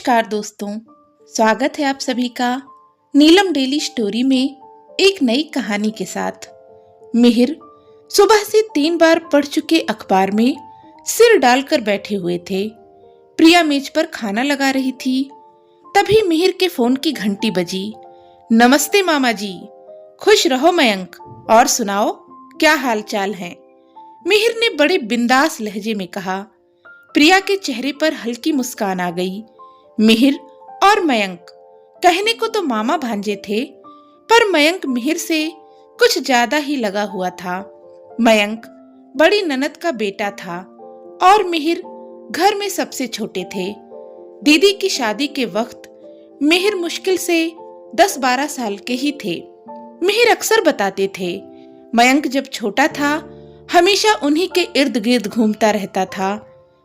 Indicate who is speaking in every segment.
Speaker 1: नमस्कार दोस्तों, स्वागत है आप सभी का नीलम डेली स्टोरी में एक नई कहानी के साथ। मिहिर सुबह से 3 बार पढ़ चुके अखबार में सिर डालकर बैठे हुए थे। प्रिया मेज पर खाना लगा रही थी। तभी मिहिर के फोन की घंटी बजी। नमस्ते मामा जी। खुश रहो मयंक, और सुनाओ क्या हाल चाल है? मिहिर ने बड़े बिंदास लहजे में कहा। प्रिया के चेहरे पर हल्की मुस्कान आ गई। मिहिर और मयंक कहने को तो मामा भांजे थे, पर मयंक मिहिर से कुछ ज्यादा ही लगा हुआ था। मयंक बड़ी ननद का बेटा था और मिहिर घर में सबसे छोटे थे। दीदी की शादी के वक्त मिहिर मुश्किल से 10-12 साल के ही थे। मिहिर अक्सर बताते थे, मयंक जब छोटा था हमेशा उन्हीं के इर्द गिर्द घूमता रहता था।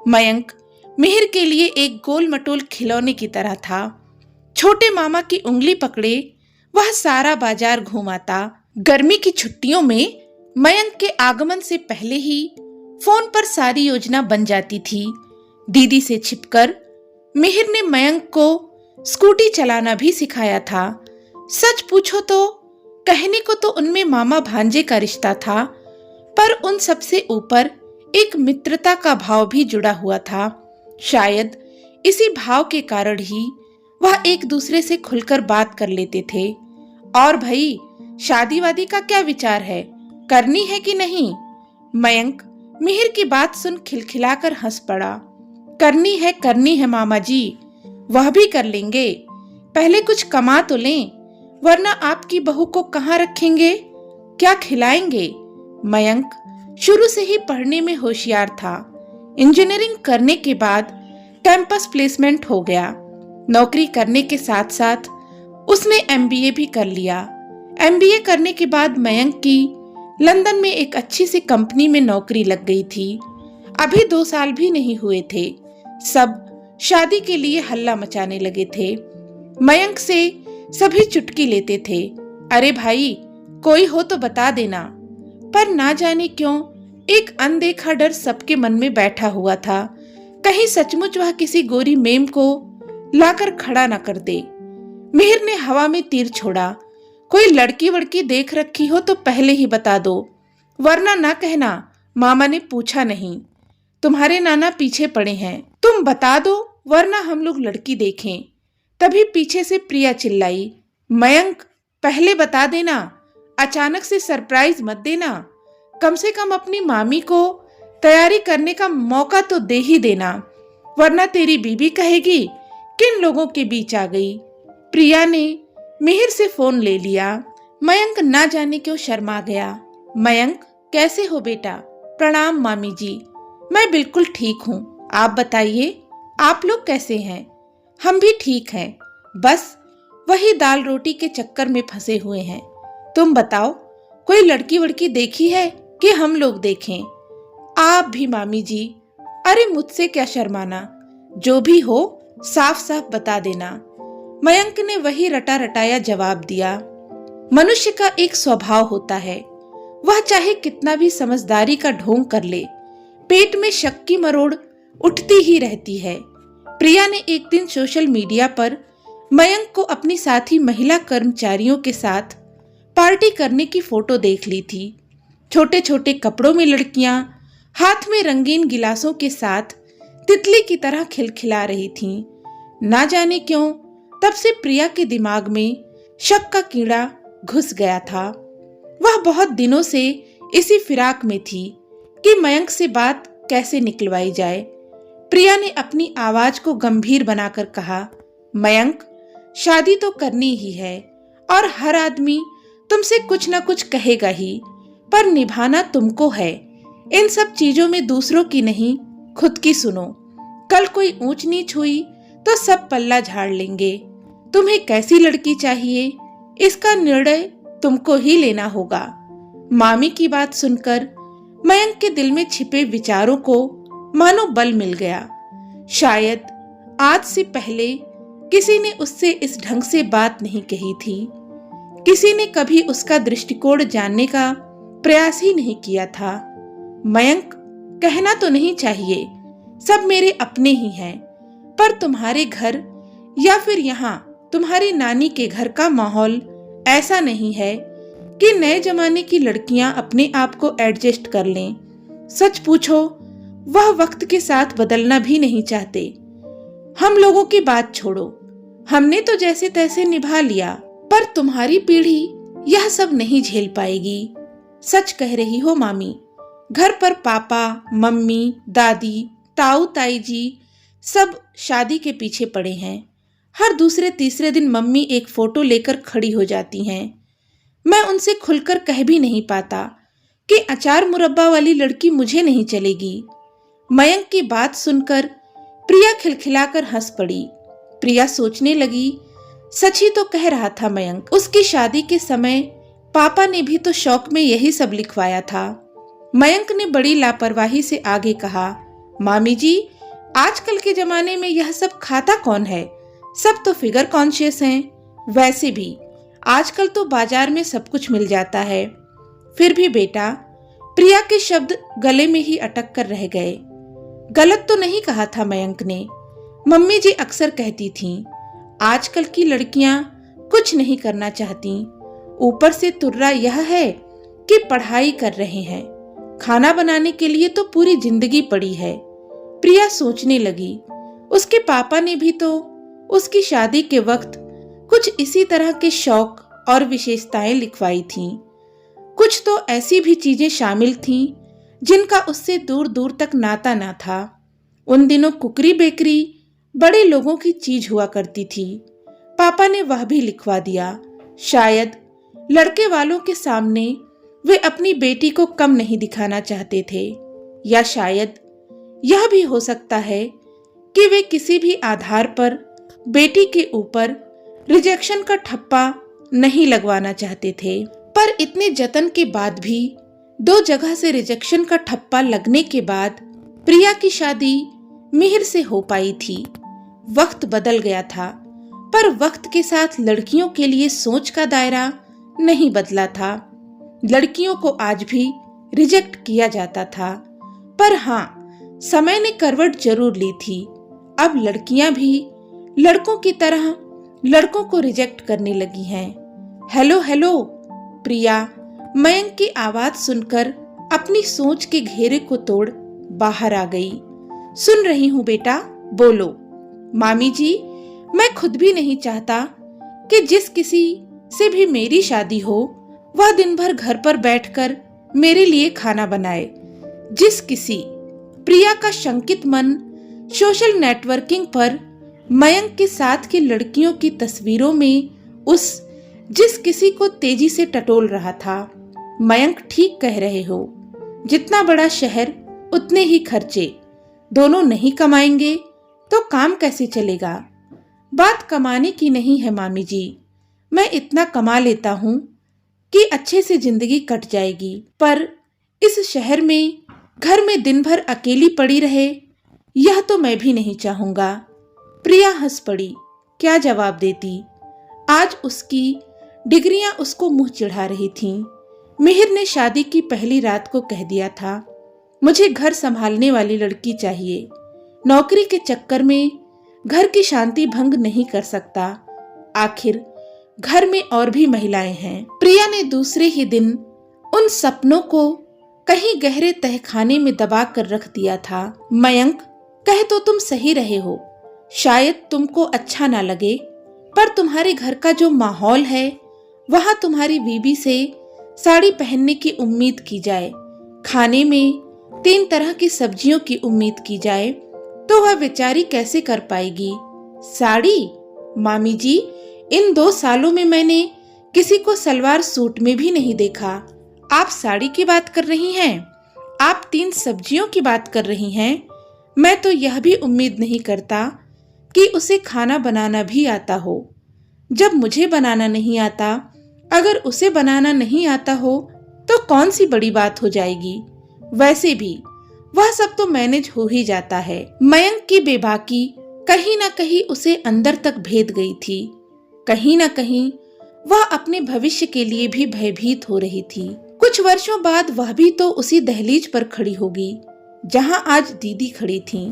Speaker 1: मयंक मिहिर के लिए एक गोल मटोल खिलौने की तरह था। छोटे मामा की उंगली पकड़े वह सारा बाजार घूमाता। गर्मी की छुट्टियों में मयंक के आगमन से पहले ही फोन पर सारी योजना बन जाती थी। दीदी से छिपकर मिहिर ने मयंक को स्कूटी चलाना भी सिखाया था। सच पूछो तो कहने को तो उनमें मामा भांजे का रिश्ता था, पर उन सबसे ऊपर एक मित्रता का भाव भी जुड़ा हुआ था। शायद इसी भाव के कारण ही वह एक दूसरे से खुलकर बात कर लेते थे। और भाई, शादी वादी का क्या विचार है, करनी है कि नहीं? मयंक मिहिर की बात सुन खिलखिलाकर हंस पड़ा। करनी है मामा जी, वह भी कर लेंगे। पहले कुछ कमा तो लें, वरना आपकी बहू को कहाँ रखेंगे, क्या खिलाएंगे? मयंक शुरू से ही पढ़ने में होशियार था। इंजीनियरिंग करने के बाद कैंपस प्लेसमेंट हो गया। नौकरी करने के साथ साथ उसने एमबीए भी कर लिया। एमबीए करने के बाद मयंक की लंदन में एक अच्छी सी कंपनी में नौकरी लग गई थी। अभी 2 साल भी नहीं हुए थे, सब शादी के लिए हल्ला मचाने लगे थे। मयंक से सभी चुटकी लेते थे, अरे भाई कोई हो तो बता देना। पर ना जाने क्यों एक अनदेखा डर सबके मन में बैठा हुआ था, कहीं सचमुच वह किसी गोरी मेम को लाकर खड़ा न कर दे। मिहिर ने हवा में तीर छोड़ा, कोई लड़की वड़की देख रखी हो तो पहले ही बता दो, वरना ना कहना मामा ने पूछा नहीं। तुम्हारे नाना पीछे पड़े हैं, तुम बता दो वरना हम लोग लड़की देखें। तभी पीछे से प्रिया चिल्लाई, मयंक पहले बता देना, अचानक से सरप्राइज मत देना। कम से कम अपनी मामी को तैयारी करने का मौका तो दे ही देना, वरना तेरी बीबी कहेगी किन लोगों के बीच आ गई। प्रिया ने मिहिर से फोन ले लिया। मयंक ना जाने क्यों शर्मा गया। मयंक कैसे हो बेटा? प्रणाम मामी जी, मैं बिल्कुल ठीक हूँ, आप बताइए आप लोग कैसे हैं? हम भी ठीक हैं, बस वही दाल रोटी के चक्कर में फंसे हुए हैं। तुम बताओ, कोई लड़की वड़की देखी है कि हम लोग देखें? आप भी मामी जी, अरे मुझसे क्या शर्माना, जो भी हो साफ साफ बता देना। मयंक ने वही रटा रटाया जवाब दिया। मनुष्य का एक स्वभाव होता है, वह चाहे कितना भी समझदारी का ढोंग कर ले, पेट में शक की मरोड़ उठती ही रहती है। प्रिया ने एक दिन सोशल मीडिया पर मयंक को अपनी साथी महिला कर्मचारियों के साथ पार्टी करने की फोटो देख ली थी। छोटे छोटे कपड़ों में लड़कियां हाथ में रंगीन गिलासों के साथ तितली की तरह खिलखिला रही थीं। ना जाने क्यों तब से प्रिया के दिमाग में शक का कीड़ा घुस गया था। वह बहुत दिनों से इसी फिराक में थी कि मयंक से बात कैसे निकलवाई जाए। प्रिया ने अपनी आवाज को गंभीर बनाकर कहा, मयंक शादी तो करनी ही है और हर आदमी तुमसे कुछ ना कुछ कहेगा ही, पर निभाना तुमको है। इन सब चीजों में दूसरों की नहीं, खुद की सुनो। कल कोई ऊंच नीच हुई तो सब पल्ला झाड़ लेंगे। तुम्हें कैसी लड़की चाहिए, इसका निर्णय तुमको ही लेना होगा। मामी की बात सुनकर मयंक के दिल में छिपे विचारों को मानो बल मिल गया। शायद आज से पहले किसी ने उससे इस ढंग से बात नहीं कही थी। किसी ने कभी उसका दृष्टिकोण जानने का प्रयास ही नहीं किया था। मयंक कहना तो नहीं चाहिए, सब मेरे अपने ही हैं, पर तुम्हारे घर या फिर यहाँ तुम्हारी नानी के घर का माहौल ऐसा नहीं है कि नए जमाने की लड़कियां अपने आप को एडजस्ट कर लें। सच पूछो, वह वक्त के साथ बदलना भी नहीं चाहते। हम लोगों की बात छोड़ो, हमने तो जैसे तैसे निभा लिया, पर तुम्हारी पीढ़ी यह सब नहीं झेल पाएगी। सच कह रही हो मामी। घर पर पापा, मम्मी, दादी, ताऊ ताई जी सब शादी के पीछे पड़े हैं। हर दूसरे तीसरे दिन मम्मी एक फोटो लेकर खड़ी हो जाती हैं। मैं उनसे खुलकर कह भी नहीं पाता कि अचार मुरब्बा वाली लड़की मुझे नहीं चलेगी। मयंक की बात सुनकर प्रिया खिलखिलाकर हंस पड़ी। प्रिया सोचने लगी, सच ही तो कह रहा था मयंक। उसकी शादी के समय पापा ने भी तो शौक में यही सब लिखवाया था। मयंक ने बड़ी लापरवाही से आगे कहा, मामी जी, आजकल के जमाने में यह सब खाता कौन है? सब तो फिगर कॉन्शियस हैं। वैसे भी आजकल तो बाजार में सब कुछ मिल जाता है। फिर भी बेटा, प्रिया के शब्द गले में ही अटक कर रह गए। गलत तो नहीं कहा था मयंक ने। मम्मी जी अक्सर कहती थीं, आजकल की लड़कियां कुछ नहीं करना चाहती। ऊपर से तुर्रा यह है कि पढ़ाई कर रहे हैं, खाना बनाने के लिए तो पूरी जिंदगी पड़ी है। प्रिया सोचने लगी, उसके पापा ने भी तो उसकी शादी के वक्त कुछ इसी तरह के शौक और विशेषताएं लिखवाई थीं। कुछ तो ऐसी भी चीजें शामिल थीं जिनका उससे दूर दूर तक नाता ना था। उन दिनों कुकरी बेकरी बड़े लोगों की चीज हुआ करती थी। पापा ने वह भी लिखवा दिया। शायद लड़के वालों के सामने वे अपनी बेटी को कम नहीं दिखाना चाहते थे, या शायद यह भी हो सकता है कि वे किसी भी आधार पर बेटी के ऊपर रिजेक्शन का ठप्पा नहीं लगवाना चाहते थे। पर इतने जतन के बाद भी 2 जगह से रिजेक्शन का ठप्पा लगने के बाद प्रिया की शादी मिहिर से हो पाई थी। वक्त बदल गया था, पर वक्त के साथ लड़कियों के लिए सोच का दायरा नहीं बदला था। लड़कियों को आज भी रिजेक्ट किया जाता था, पर हाँ, समय ने करवट जरूर ली थी। अब लड़कियां भी लड़कों की तरह लड़कों को रिजेक्ट करने लगी हैं। Hello hello. प्रिया मयंक की आवाज सुनकर अपनी सोच के घेरे को तोड़ बाहर आ गई। सुन रही हूँ बेटा, बोलो। मामी जी, मैं खुद भी नहीं चाहता कि जिस किसी से भी मेरी शादी हो वह दिन भर घर पर बैठकर मेरे लिए खाना बनाए। जिस किसी प्रिया का शंकित मन सोशल नेटवर्किंग पर मयंक के साथ की लड़कियों की तस्वीरों में जिस किसी को तेजी से टटोल रहा था। मयंक ठीक कह रहे हो, जितना बड़ा शहर उतने ही खर्चे। दोनों नहीं कमाएंगे तो काम कैसे चलेगा? बात कमाने की नहीं है मामी जी, मैं इतना कमा लेता हूँ कि अच्छे से जिंदगी कट जाएगी, पर इस शहर में घर में दिन भर अकेली पड़ी रहे, यह तो मैं भी नहीं चाहूंगा। प्रिया हंस पड़ी। क्या जवाब देती? आज उसकी डिग्रियां उसको मुंह चिढ़ा रही थीं। मिहिर ने शादी की पहली रात को कह दिया था, मुझे घर संभालने वाली लड़की चाहिए। नौकरी के चक्कर में घर की शांति भंग नहीं कर सकता। आखिर घर में और भी महिलाएं हैं। प्रिया ने दूसरे ही दिन उन सपनों को कहीं गहरे तहखाने में दबा कर रख दिया था। मयंक, कह तो तुम सही रहे हो, शायद तुमको अच्छा ना लगे, पर तुम्हारे घर का जो माहौल है वहां तुम्हारी बीबी से साड़ी पहनने की उम्मीद की जाए, खाने में 3 तरह की सब्जियों की उम्मीद की जाए, तो वह बेचारी कैसे कर पाएगी? साड़ी? मामी जी, इन 2 सालों में मैंने किसी को सलवार सूट में भी नहीं देखा। आप साड़ी की बात कर रही हैं? आप 3 सब्जियों की बात कर रही हैं? मैं तो यह भी उम्मीद नहीं करता कि उसे खाना बनाना भी आता हो। जब मुझे बनाना नहीं आता, अगर उसे बनाना नहीं आता हो तो कौन सी बड़ी बात हो जाएगी? वैसे भी वह सब तो मैनेज हो ही जाता है। मयंक की बेबाकी कहीं ना कहीं उसे अंदर तक भेद गई थी। कहीं ना कहीं वह अपने भविष्य के लिए भी भयभीत हो रही थी। कुछ वर्षों बाद वह भी तो उसी दहलीज पर खड़ी होगी जहां आज दीदी खड़ी थी।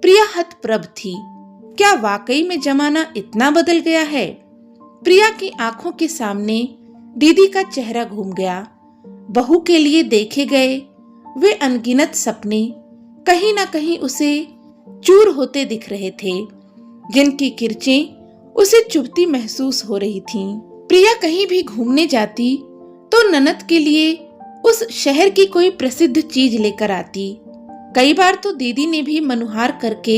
Speaker 1: प्रिया हतप्रभ थी। क्या वाकई में जमाना इतना बदल गया है? प्रिया की आंखों के सामने दीदी का चेहरा घूम गया। बहू के लिए देखे गए वे अनगिनत सपने कहीं ना कहीं उसे चूर होते दिख रहे थे, जिनकी किरचें उसे चुभती महसूस हो रही थीं। प्रिया कहीं भी घूमने जाती तो ननद के लिए उस शहर की कोई प्रसिद्ध चीज लेकर आती। कई बार तो दीदी ने भी मनुहार करके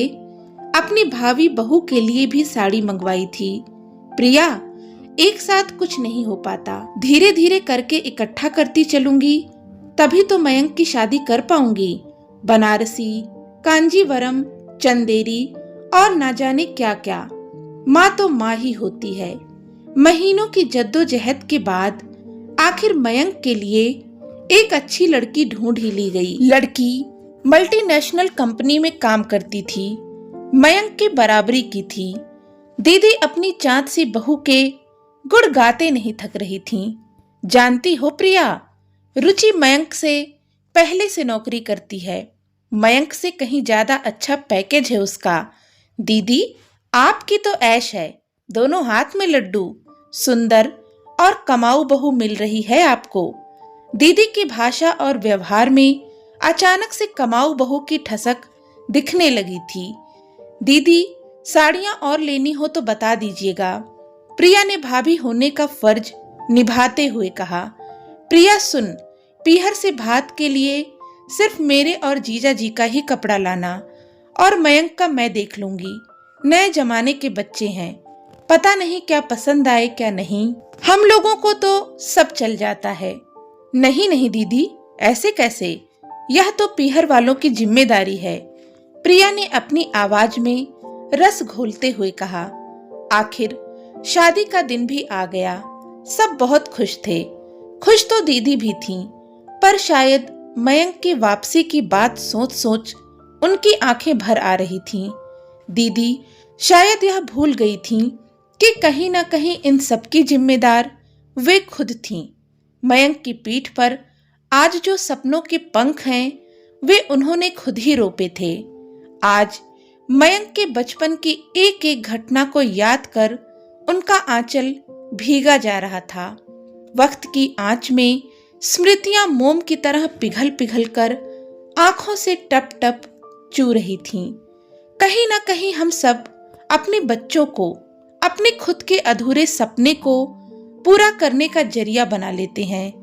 Speaker 1: अपनी भावी बहू के लिए भी साड़ी मंगवाई थी। प्रिया, एक साथ कुछ नहीं हो पाता, धीरे धीरे करके इकट्ठा करती चलूंगी, तभी तो मयंक की शादी कर पाऊंगी। बनारसी, कांजीवरम, चंदेरी और ना जाने क्या क्या। माँ तो माँ ही होती है। महीनों की जद्दोजहद के बाद आखिर मयंक के लिए एक अच्छी लड़की ढूंढ ही ली गई। लड़की मल्टीनेशनल कंपनी में काम करती थी, मयंक के बराबरी की थी। दीदी अपनी चाँद सी बहू के गुण गाते नहीं थक रही थीं। जानती हो प्रिया, रुचि मयंक से पहले से नौकरी करती है। मयंक से कहीं ज्यादा अच्छा पैकेज है उसका। दीदी, आपकी तो ऐश है, दोनों हाथ में लड्डू। सुंदर और कमाऊ बहू मिल रही है आपको। दीदी की भाषा और व्यवहार में अचानक से कमाऊ बहू की ठसक दिखने लगी थी। दीदी, साड़ियां और लेनी हो तो बता दीजिएगा, प्रिया ने भाभी होने का फर्ज निभाते हुए कहा। प्रिया सुन, पीहर से भात के लिए सिर्फ मेरे और जीजा जी का ही कपड़ा लाना, और मयंक का मैं देख लूंगी। नए जमाने के बच्चे हैं, पता नहीं क्या पसंद आए क्या नहीं। हम लोगों को तो सब चल जाता है। नहीं नहीं दीदी, ऐसे कैसे, यह तो पीहर वालों की जिम्मेदारी है, प्रिया ने अपनी आवाज में रस घोलते हुए कहा। आखिर शादी का दिन भी आ गया। सब बहुत खुश थे। खुश तो दीदी भी थीं, पर शायद मयंक की वापसी की बात सोच सोच उनकी आंखें भर आ रही थीं। दीदी शायद यह भूल गई थीं कि कहीं ना कहीं इन सबकी जिम्मेदार वे खुद थीं। मयंक की पीठ पर आज जो सपनों के पंख हैं, वे उन्होंने खुद ही रोपे थे। आज मयंक के बचपन की एक एक घटना को याद कर उनका आंचल भीगा जा रहा था। वक्त की आंच में स्मृतियां मोम की तरह पिघल पिघल कर आंखों से टप टप चू रही थीं। कहीं ना कहीं हम सब अपने बच्चों को, अपने खुद के अधूरे सपने को पूरा करने का जरिया बना लेते हैं।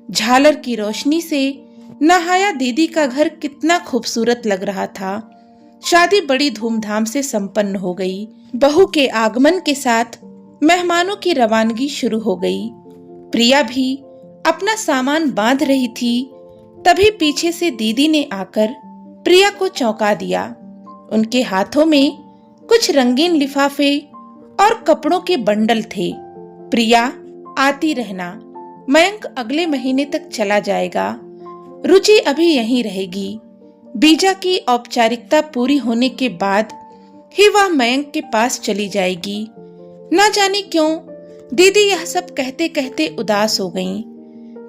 Speaker 1: झालर की रोशनी से नहाया दीदी का घर कितना खूबसूरत लग रहा था। शादी बड़ी धूमधाम से संपन्न हो गई। बहू के आगमन के साथ मेहमानों की रवानगी शुरू हो गई। प्रिया भी अपना सामान बांध रही थी, तभी पीछे से दीदी ने आकर प्रिया को चौंका दिया। उनके हाथों में कुछ रंगीन लिफाफे और कपड़ों के बंडल थे। प्रिया, आती रहना, मयंक अगले महीने तक चला जाएगा, रुचि अभी यहीं रहेगी। बीजा की औपचारिकता पूरी होने के बाद ही वह मयंक के पास चली जाएगी। न जाने क्यों दीदी यह सब कहते कहते उदास हो गईं।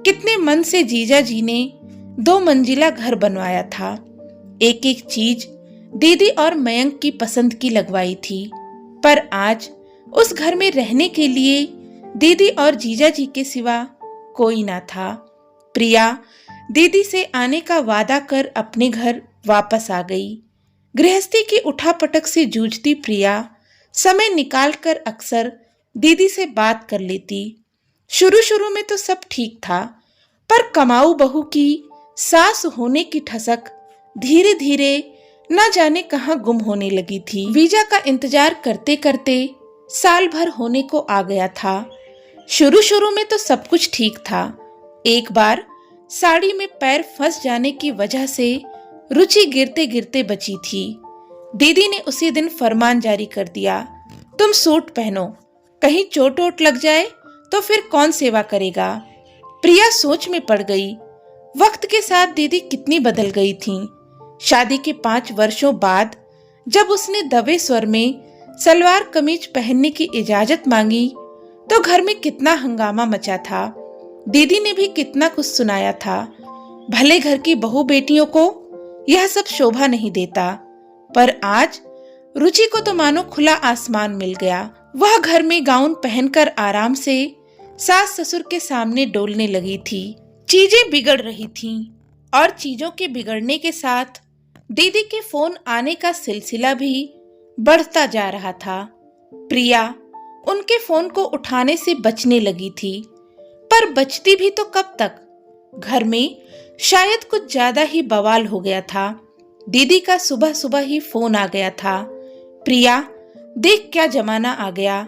Speaker 1: कितने मन से जीजा जी ने 2 मंजिला घर बनवाया था। एक एक चीज दीदी और मयंक की पसंद की लगवाई थी, पर आज उस घर में रहने के लिए दीदी और जीजा जी के सिवा कोई ना था। प्रिया दीदी से आने का वादा कर अपने घर वापस आ गई। गृहस्थी की उठापटक से जूझती प्रिया समय निकालकर अक्सर दीदी से बात कर लेती। शुरू शुरू में तो सब ठीक था, पर कमाऊ बहू की सास होने की ठसक धीरे धीरे न जाने कहां गुम होने लगी थी। वीजा का इंतजार करते करते साल भर होने को आ गया था। शुरू शुरू में तो सब कुछ ठीक था। एक बार साड़ी में पैर फंस जाने की वजह से रुचि गिरते गिरते बची थी। दीदी ने उसी दिन फरमान जारी कर दिया, तुम सूट पहनो, कहीं चोट वोट लग जाए तो फिर कौन सेवा करेगा। प्रिया सोच में पड़ गई। वक्त के साथ दीदी कितनी बदल गई थीं। शादी के 5 वर्षों बाद जब उसने दबे स्वर में सलवार कमीज पहनने की इजाजत मांगी तो घर में कितना हंगामा मचा था। दीदी ने भी कितना कुछ सुनाया था। भले घर की बहू बेटियों को यह सब शोभा नहीं देता, पर आज रुचि को तो मानो खुला आसमान मिल गया। वह घर में गाउन पहनकर आराम से सास ससुर के सामने डोलने लगी थी। चीजें बिगड़ रही थीं और चीजों के बिगड़ने के साथ दीदी के फोन आने का सिलसिला भी बढ़ता जा रहा था। प्रिया उनके फोन को उठाने से बचने लगी थी, पर बचती भी तो कब तक। घर में शायद कुछ ज्यादा ही बवाल हो गया था। दीदी का सुबह सुबह ही फोन आ गया था। प्रिया, देख क्या जमाना आ गया।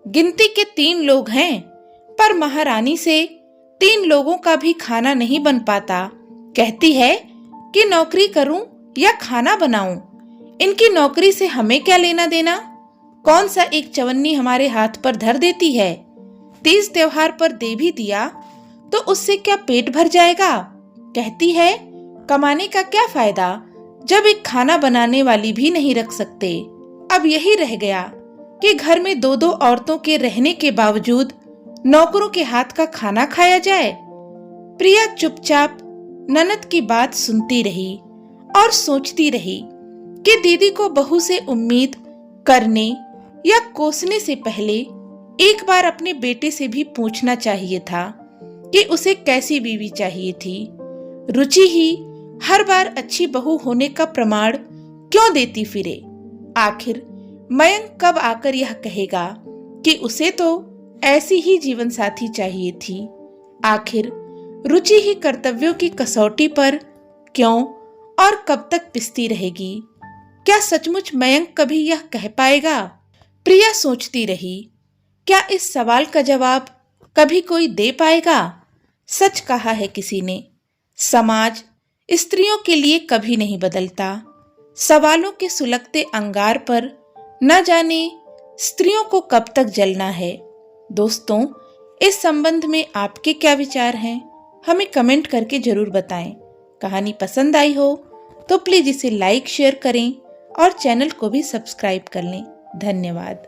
Speaker 1: गिनती के 3 लोग हैं, पर महारानी से 3 लोगों का भी खाना नहीं बन पाता। कहती है कि नौकरी करूं या खाना बनाऊं, इनकी नौकरी से हमें क्या लेना देना। कौन सा एक चवन्नी हमारे हाथ पर धर देती है। तीज त्योहार पर दे भी दिया तो उससे क्या पेट भर जाएगा। कहती है कमाने का क्या फायदा जब एक खाना बनाने वाली भी नहीं रख सकते। अब यही रह गया कि घर में 2-2 औरतों के रहने के बावजूद नौकरों के हाथ का खाना खाया जाए। प्रिया चुपचाप ननद की बात सुनती रही और सोचती रही कि दीदी को बहू से उम्मीद करने या कोसने से पहले एक बार अपने बेटे से भी पूछना चाहिए था कि उसे कैसी बीवी चाहिए थी। रुचि ही हर बार अच्छी बहू होने का प्रमाण क्यों देती फिरे। आखिर मयंक कब आकर यह कहेगा कि उसे तो ऐसी ही जीवन साथी चाहिए थी। आखिर रुचि ही कर्तव्यों की कसौटी पर क्यों और कब तक पिसती रहेगी। क्या सचमुच मयंक कभी यह कह पाएगा। प्रिया सोचती रही, क्या इस सवाल का जवाब कभी कोई दे पाएगा। सच कहा है किसी ने, समाज स्त्रियों के लिए कभी नहीं बदलता। सवालों के सुलगते अंगार पर न जाने स्त्रियों को कब तक जलना है। दोस्तों, इस संबंध में आपके क्या विचार हैं, हमें कमेंट करके जरूर बताएं। कहानी पसंद आई हो तो प्लीज इसे लाइक शेयर करें और चैनल को भी सब्सक्राइब कर लें। धन्यवाद।